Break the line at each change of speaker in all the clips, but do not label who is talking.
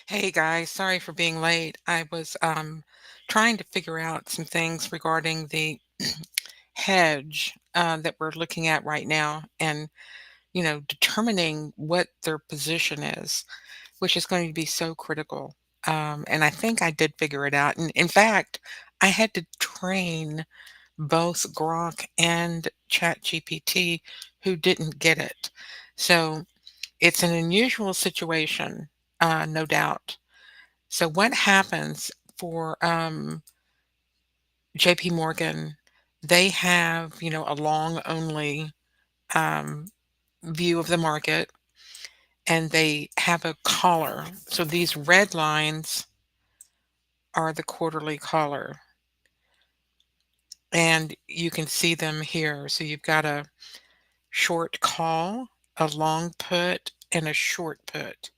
Hey guys, sorry for being late. I was trying to figure out some things regarding the hedge that we're looking at right now and, determining what their position is, which is going to be so critical. And I think I did figure it out. And in fact, I had to train both Grok and ChatGPT who didn't get it. So it's an unusual situation, no doubt. So what happens for JP Morgan, they have, a long only um, view of the market and they have a collar. So these red lines are the quarterly collar and you can see them here. So you've got a short call, a long put, and a short put.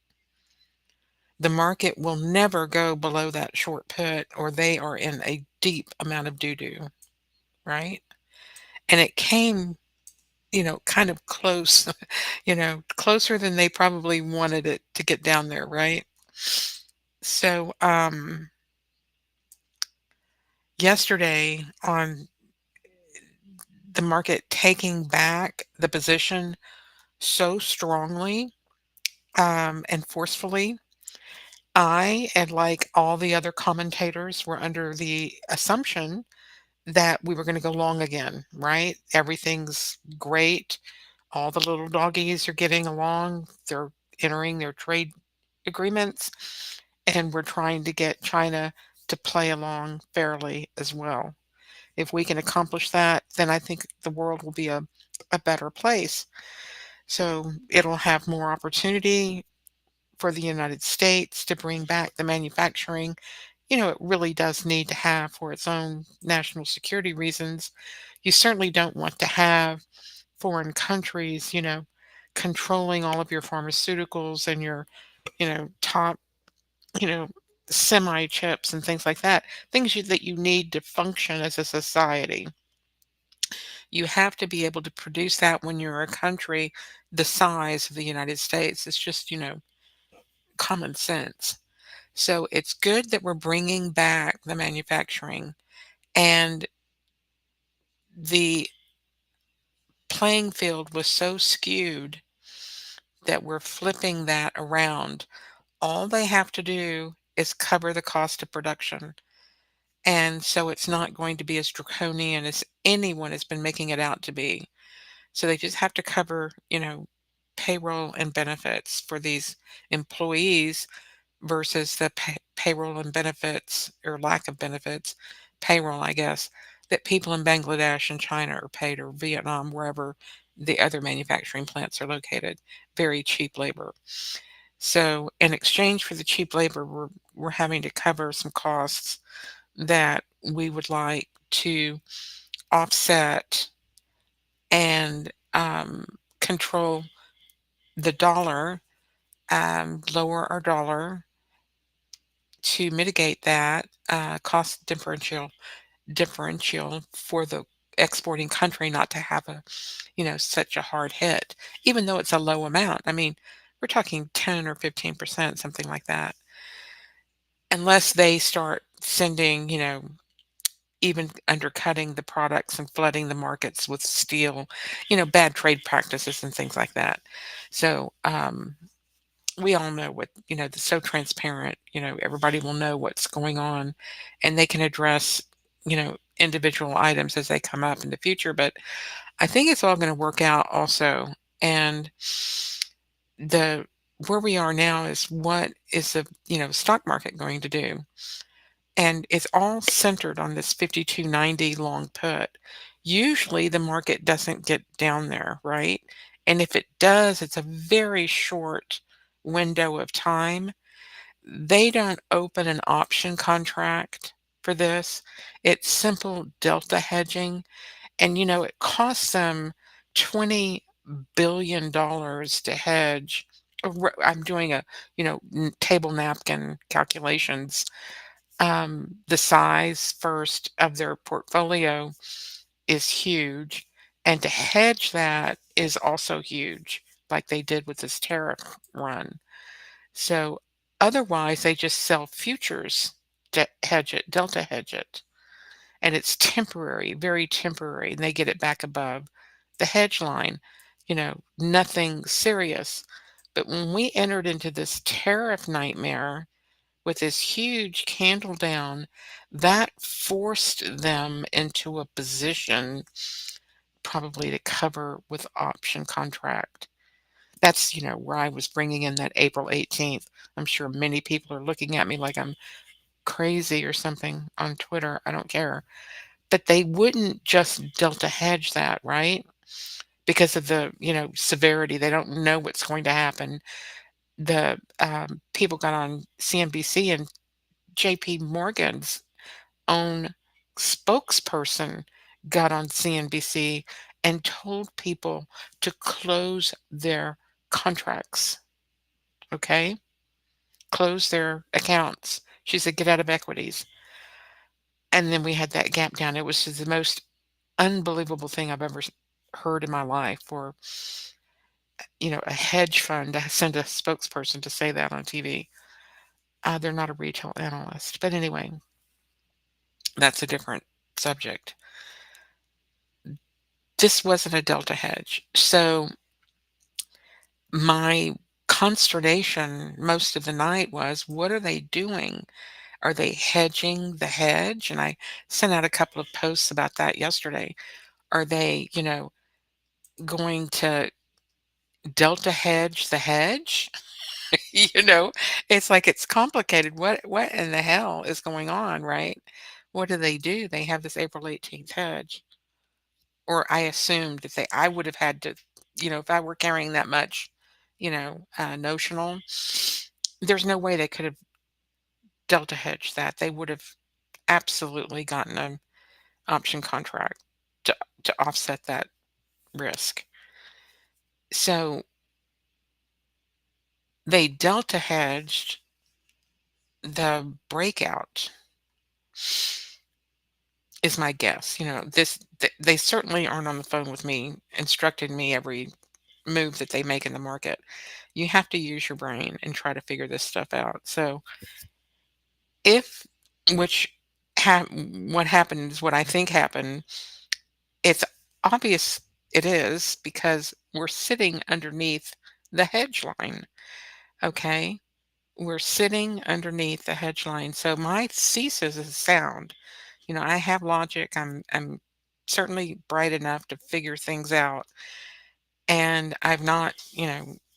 The market will never go below that short put or they are in a deep amount of doo-doo, right? And it came, kind of close, closer than they probably wanted it to get down there, right? So, yesterday on the market taking back the position so strongly, and forcefully, I and like all the other commentators were under the assumption that we were going to go long again, right? Everything's great. All the little doggies are getting along. They're entering their trade agreements, and we're trying to get China to play along fairly as well. If we can accomplish that, then I think the world will be a better place. So it'll have more opportunity for the United States to bring back the manufacturing, it really does need to have for its own national security reasons. You certainly don't want to have foreign countries, controlling all of your pharmaceuticals and your, top, you know, semi chips and things like that, that you need to function as a society. You have to be able to produce that when you're a country the size of the United States. It's just, common sense. So it's good that we're bringing back the manufacturing and the playing field was so skewed that we're flipping that around. All they have to do is cover the cost of production. And so it's not going to be as draconian as anyone has been making it out to be. So they just have to cover, payroll and benefits for these employees versus the payroll and benefits or lack of benefits, payroll, I guess, that people in Bangladesh and China are paid or Vietnam, wherever the other manufacturing plants are located. Very cheap labor. So in exchange for the cheap labor, we're having to cover some costs that we would like to offset and control the dollar, lower our dollar to mitigate that cost differential for the exporting country not to have such a hard hit, even though it's a low amount. I mean, we're talking 10 or 15%, something like that, unless they start sending, even undercutting the products and flooding the markets with steel, bad trade practices and things like that. So, we all know what, it's so transparent, everybody will know what's going on and they can address, individual items as they come up in the future. But I think it's all going to work out also. And the where we are now is what is the, stock market going to do? And it's all centered on this 5290 long put. Usually the market doesn't get down there, right? And if it does, it's a very short window of time. They don't open an option contract for this. It's simple delta hedging. And, it costs them $20 billion to hedge. I'm doing a, table napkin calculations. The size first of their portfolio is huge. And to hedge that is also huge, like they did with this tariff run. So Otherwise, they just sell futures to hedge it, delta hedge it, and it's temporary, very temporary, and they get it back above the hedge line, nothing serious. But when we entered into this tariff nightmare with this huge candle down, that forced them into a position probably to cover with option contract. That's, where I was bringing in that April 18th. I'm sure many people are looking at me like I'm crazy or something on Twitter. I don't care. But they wouldn't just delta hedge that, right? Because of the, severity. They don't know what's going to happen. The people got on CNBC, and JP Morgan's own spokesperson got on CNBC and told people to close their contracts, okay? Close their accounts. She said, get out of equities. And then we had that gap down. It was just the most unbelievable thing I've ever heard in my life for, a hedge fund to send a spokesperson to say that on TV. They're not a retail analyst. But anyway, that's a different subject. This wasn't a delta hedge. So my consternation most of the night was, what are they doing? Are they hedging the hedge? And I sent out a couple of posts about that yesterday. Are they, going to delta hedge the hedge? You know, it's like it's complicated. What in the hell is going on, right? What do? They have this April 18th hedge. Or I assumed if I would have had to, if I were carrying that much, notional, there's no way they could have delta hedged that. They would have absolutely gotten an option contract to offset that risk. So they delta hedged the breakout is my guess. They certainly aren't on the phone with me instructing me every move that they make in the market. You have to use your brain and try to figure this stuff out. So if which what happened is what I think happened, it's obvious it is because we're sitting underneath the hedge line. Okay. We're sitting underneath the hedge line. So my thesis is sound. I have logic. I'm certainly bright enough to figure things out. And I've not,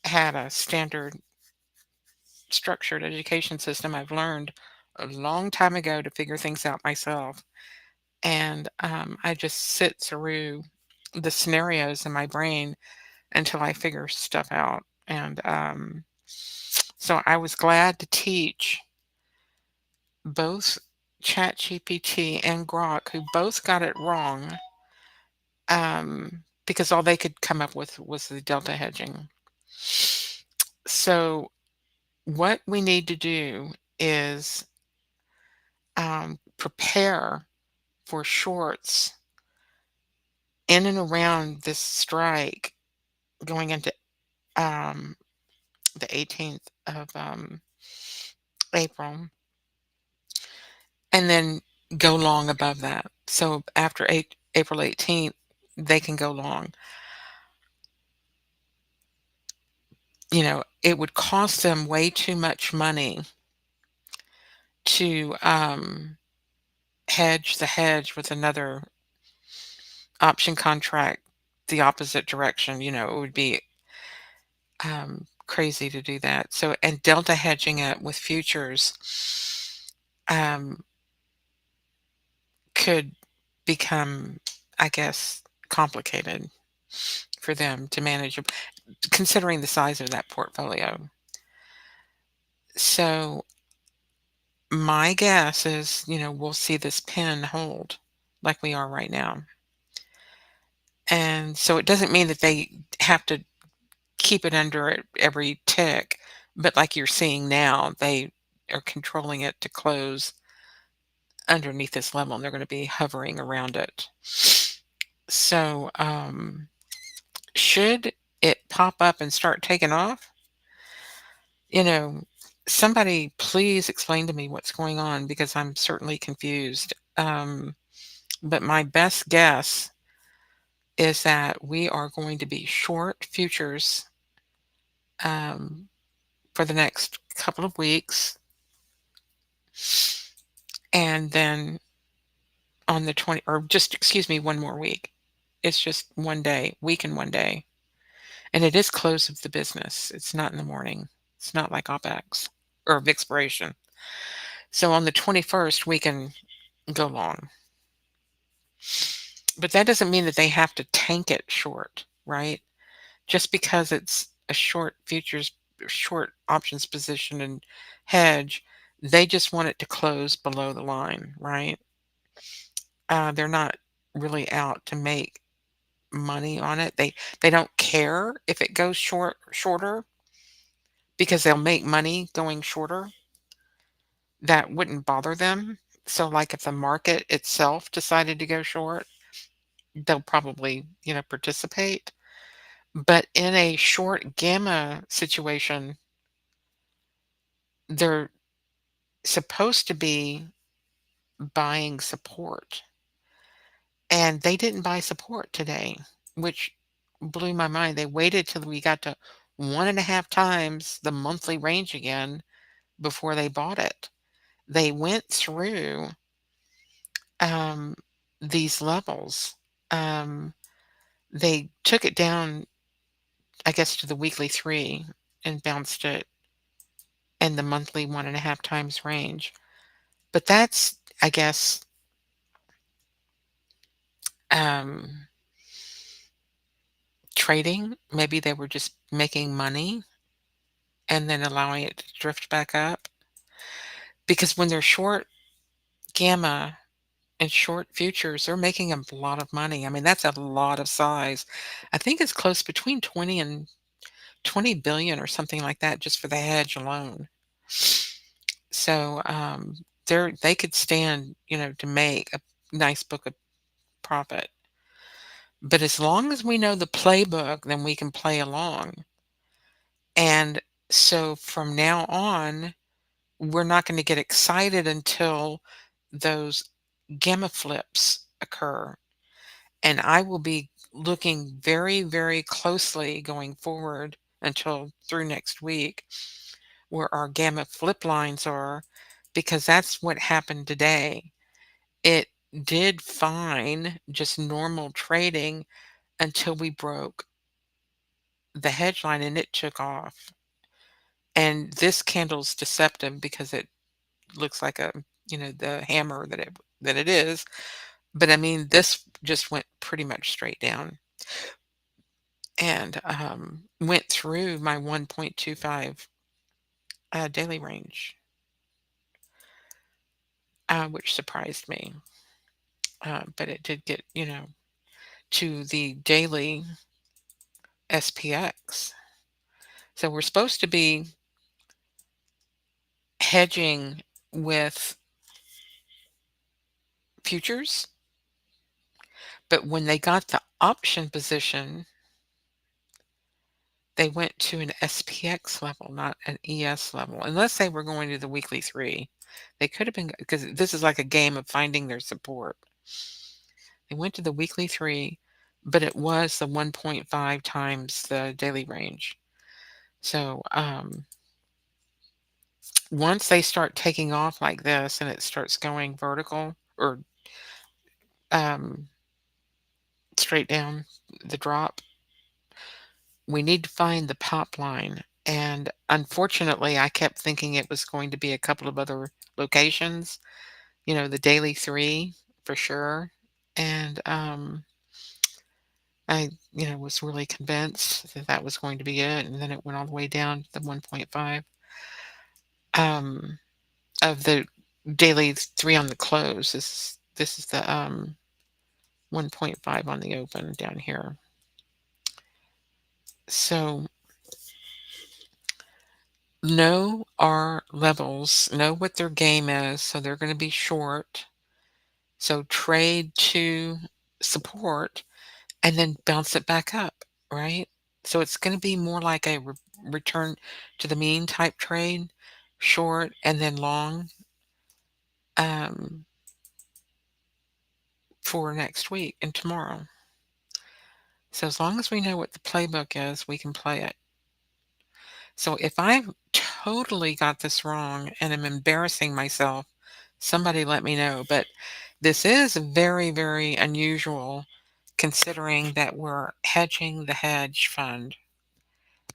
had a standard structured education system. I've learned a long time ago to figure things out myself. And I just sit through the scenarios in my brain until I figure stuff out. And so I was glad to teach both ChatGPT and Grok, who both got it wrong, because all they could come up with was the delta hedging. So what we need to do is prepare for shorts in and around this strike going into um, the 18th of April, and then go long above that. So after April 18th, they can go long. It would cost them way too much money to hedge the hedge with another option contract the opposite direction. It would be crazy to do that. So, and delta hedging it with futures um, could become, I guess, complicated for them to manage, considering the size of that portfolio. So, my guess is, we'll see this pin hold like we are right now. And so it doesn't mean that they have to keep it under every tick, but like you're seeing now, they are controlling it to close underneath this level, and they're going to be hovering around it. So, should it pop up and start taking off, you know, Somebody please explain to me what's going on because I'm certainly confused. But my best guess is that we are going to be short futures um, for the next couple of weeks, and then on the 20, or just excuse me, one more week. It's just one day, week and one day. And it is close of the business. It's not in the morning. It's not like OPEX or expiration. So on the 21st, we can go long. But that doesn't mean that they have to tank it short, right? Just because it's a short futures, short options position and hedge, they just want it to close below the line, right? They're not really out to make money on it. They don't care if it goes shorter because they'll make money going shorter. That wouldn't bother them. So like if the market itself decided to go short, they'll probably, participate. But in a short gamma situation, they're supposed to be buying support. And they didn't buy support today, which blew my mind. They waited till we got to 1.5 times the monthly range again before they bought it. They went through um, these levels. Um, they took it down, I guess, to the weekly 3 and bounced it in the monthly 1.5 times range. But that's, I guess, um, trading. Maybe they were just making money and then allowing it to drift back up. Because when they're short gamma and short futures, they're making a lot of money. I mean, that's a lot of size. I think it's close between 20 and 20 billion or something like that just for the hedge alone. So they could stand, to make a nice book of profit. But as long as we know the playbook, then we can play along. And so from now on, we're not going to get excited until those gamma flips occur. And I will be looking very, very closely going forward until through next week where our gamma flip lines are, because that's what happened today. It did fine, just normal trading until we broke the hedge line and it took off. And this candle's deceptive because it looks like the hammer that it is. But I mean, this just went pretty much straight down and went through my 1.25 daily range, which surprised me. But it did get, to the daily SPX. So we're supposed to be hedging with futures, but when they got the option position, they went to an SPX level, not an ES level, unless they were going to the weekly 3. They could have been, because this is like a game of finding their support. They went to the weekly 3, but it was the 1.5 times the daily range. So once they start taking off like this and it starts going vertical or um, straight down the drop, we need to find the pop line. And unfortunately, I kept thinking it was going to be a couple of other locations, the daily 3 for sure. And I, was really convinced that that was going to be it. And then it went all the way down to the 1.5 um, of the daily 3 on the close. This is the 1.5 on the open down here. So know our levels, know what their game is. So they're going to be short. So trade to support and then bounce it back up, right? So it's going to be more like a return to the mean type trade, short, and then long um, for next week and tomorrow. So as long as we know what the playbook is, we can play it. So if I've totally got this wrong and I'm embarrassing myself, somebody let me know. But this is very, very unusual considering that we're hedging the hedge fund.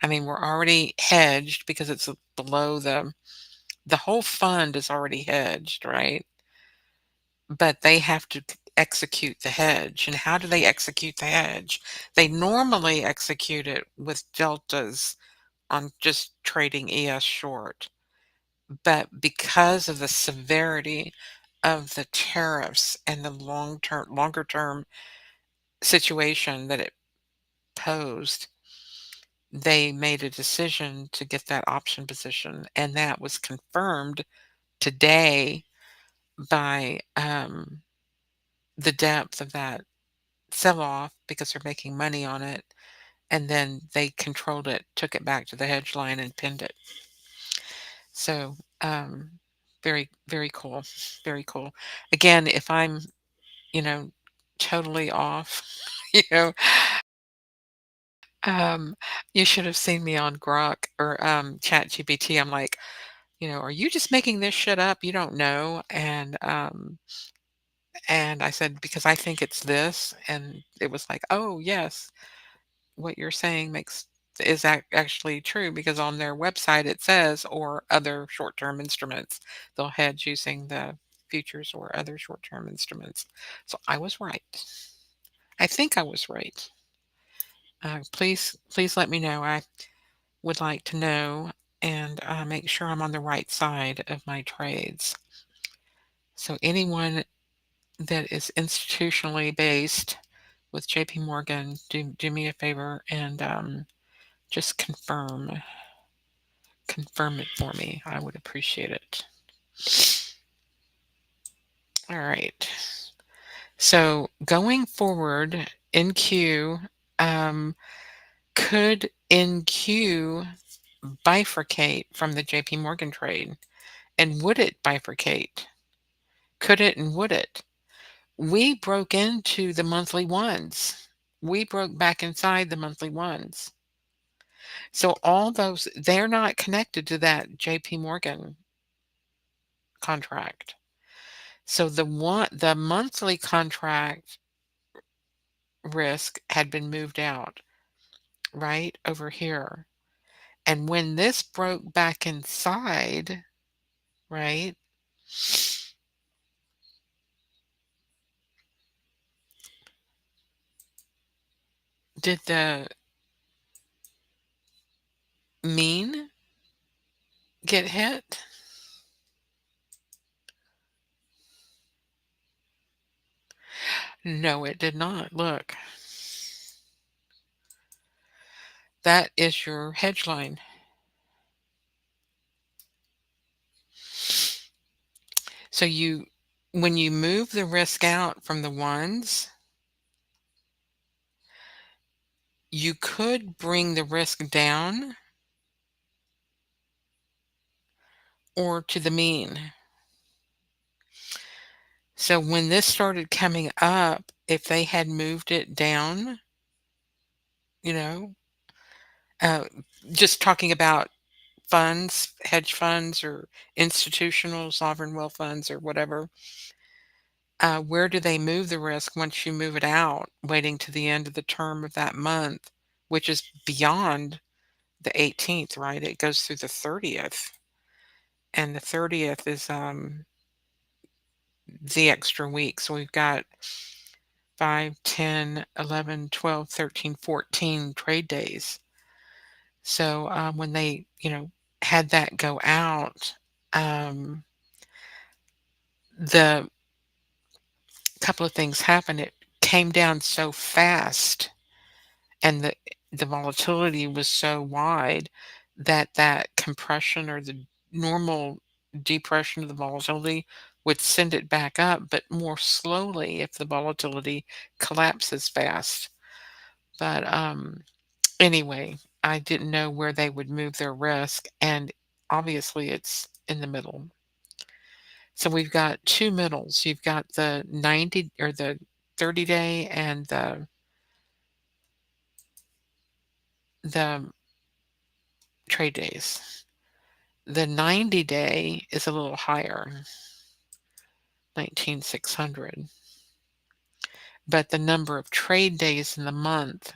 I mean, we're already hedged because it's below the whole fund is already hedged, right? But they have to execute the hedge. And how do they execute the hedge? They normally execute it with deltas on just trading ES short. But because of the severity of the tariffs and the longer term situation that it posed, they made a decision to get that option position, and that was confirmed today by the depth of that sell off because they're making money on it, and then they controlled it, took it back to the hedge line, and pinned it. So, very, very cool. Very cool. Again, if I'm, you know, totally off, you know, um, you should have seen me on Grok or ChatGPT. I'm like, are you just making this shit up? You don't know. And I said, because I think it's this. And it was like, oh, yes, what you're saying actually true because on their website it says, or other short-term instruments. They'll hedge using the futures or other short-term instruments. So I was right. I think I was right. Please let me know. I would like to know and make sure I'm on the right side of my trades. So anyone that is institutionally based with JP Morgan, do me a favor and just confirm it for me. I would appreciate it. All right. So going forward in Q, um, could NQ bifurcate from the JP Morgan trade? And would it bifurcate? Could it and would it? We broke into the monthly ones. We broke back inside the monthly ones. So all those, they're not connected to that JP Morgan contract. So the monthly contract risk had been moved out, right over here. And when this broke back inside, right, did the mean get hit? No, it did not. Look, that is your hedge line. So when you move the risk out from the ones, you could bring the risk down or to the mean. So when this started coming up, if they had moved it down, you know, uh, just talking about funds, hedge funds, or institutional sovereign wealth funds, or whatever, where do they move the risk once you move it out, waiting to the end of the term of that month, which is beyond the 18th, right? It goes through the 30th, and the 30th is the extra week. So we've got 5, 10, 11, 12, 13, 14 trade days. So when they, had that go out, the couple of things happened. It came down so fast, and the volatility was so wide that that compression or the normal depression of the volatility would send it back up, but more slowly if the volatility collapses fast. But anyway, I didn't know where they would move their risk, and obviously it's in the middle. So we've got two middles. You've got the 90 or the 30-day and the trade days. The 90-day is a little higher, 19,600, but the number of trade days in the month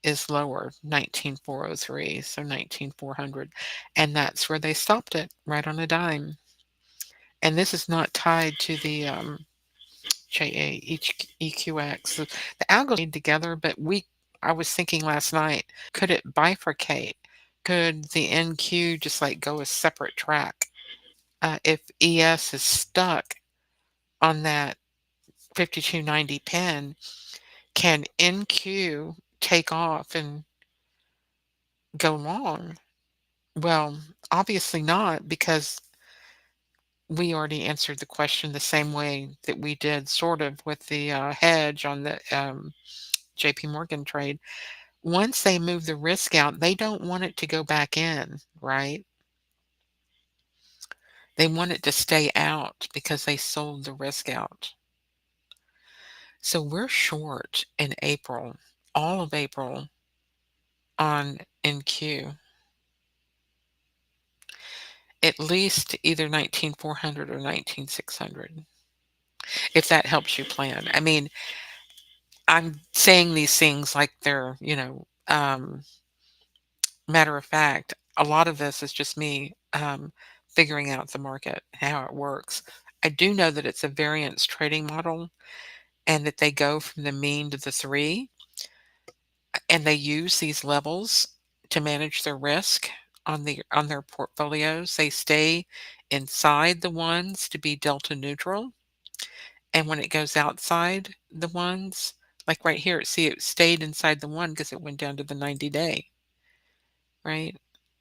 is lower, 19,403, so 19,400, and that's where they stopped it, right on a dime. And this is not tied to the JAEQX. The algos need together, but I was thinking last night, could it bifurcate? Could the NQ just like go a separate track? If ES is stuck on that 5290 pin, can NQ take off and go long? Well, obviously not, because we already answered the question the same way that we did sort of with the hedge on the JP Morgan trade. Once they move the risk out, they don't want it to go back in, right? They want it to stay out because they sold the risk out. So we're short in April, all of April on NQ, at least either 19,400 or 19,600, if that helps you plan. I mean, I'm saying these things like they're, matter of fact. A lot of this is just me figuring out the market, how it works. I do know that it's a variance trading model and that they go from the mean to the three, and they use these levels to manage their risk on their portfolios. They stay inside the ones to be delta neutral, and when it goes outside the ones, like right here, see, it stayed inside the one because it went down to the 90-day, right?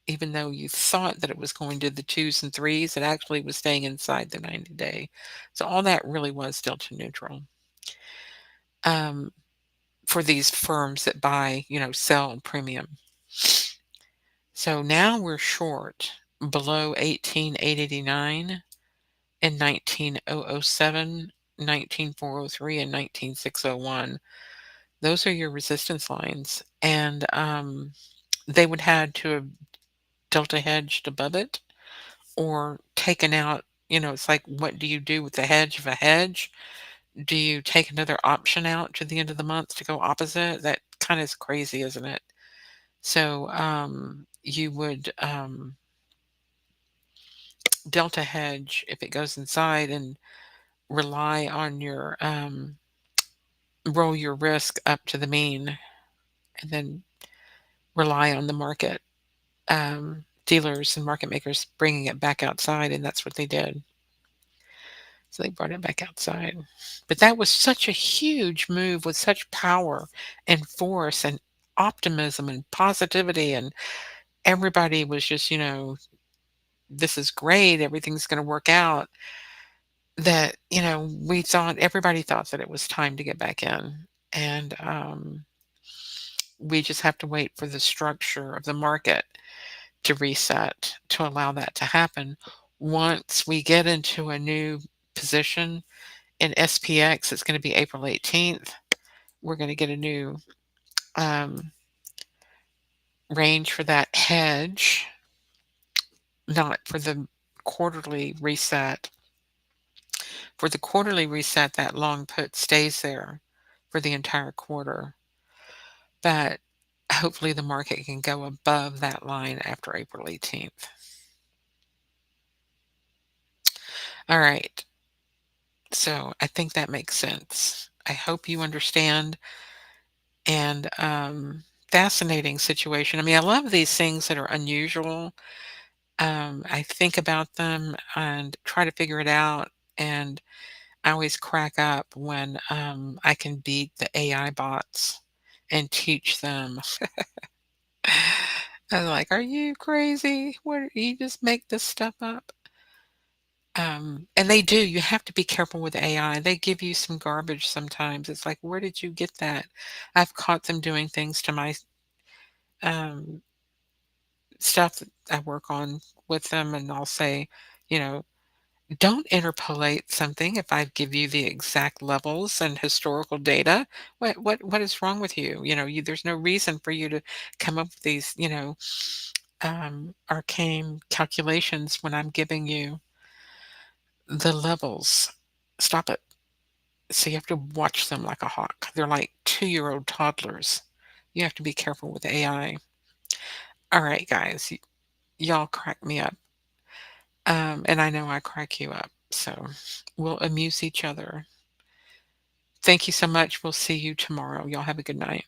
Even though you thought that it was going to the twos and threes, it actually was staying inside the 90-day. So all that really was delta neutral. For these firms that buy, sell premium. So now we're short below 18,889 in 19,007, 19,403, and 19,601. Those are your resistance lines, and they would had to have delta hedged above it or taken out. It's like, what do you do with the hedge of a hedge? Do you take another option out to the end of the month to go opposite? That kind of is crazy, isn't it? So you would delta hedge if it goes inside and rely on your roll your risk up to the mean, and then rely on the market dealers and market makers bringing it back outside, and that's what they did. So they brought it back outside. But that was such a huge move with such power and force and optimism and positivity, and everybody was just, this is great, everything's going to work out, that, everybody thought that it was time to get back in. And we just have to wait for the structure of the market to reset to allow that to happen. Once we get into a new position in SPX, it's going to be April 18th. We're going to get a new range for that hedge, not for the quarterly reset. For the quarterly reset, that long put stays there for the entire quarter. But hopefully the market can go above that line after April 18th. All right. So I think that makes sense. I hope you understand. And fascinating situation. I mean, I love these things that are unusual. I think about them and try to figure it out. And I always crack up when I can beat the AI bots and teach them. I'm like, are you crazy? What, you just make this stuff up? And they do. You have to be careful with AI. They give you some garbage sometimes. It's like, where did you get that? I've caught them doing things to my um, stuff that I work on with them, and I'll say, You know, don't interpolate something if I give you the exact levels and historical data. What is wrong with you? There's no reason for you to come up with these, arcane calculations when I'm giving you the levels. Stop it. So you have to watch them like a hawk. They're like 2-year-old toddlers. You have to be careful with AI. All right, guys, y'all crack me up. And I know I crack you up. So we'll amuse each other. Thank you so much. We'll see you tomorrow. Y'all have a good night.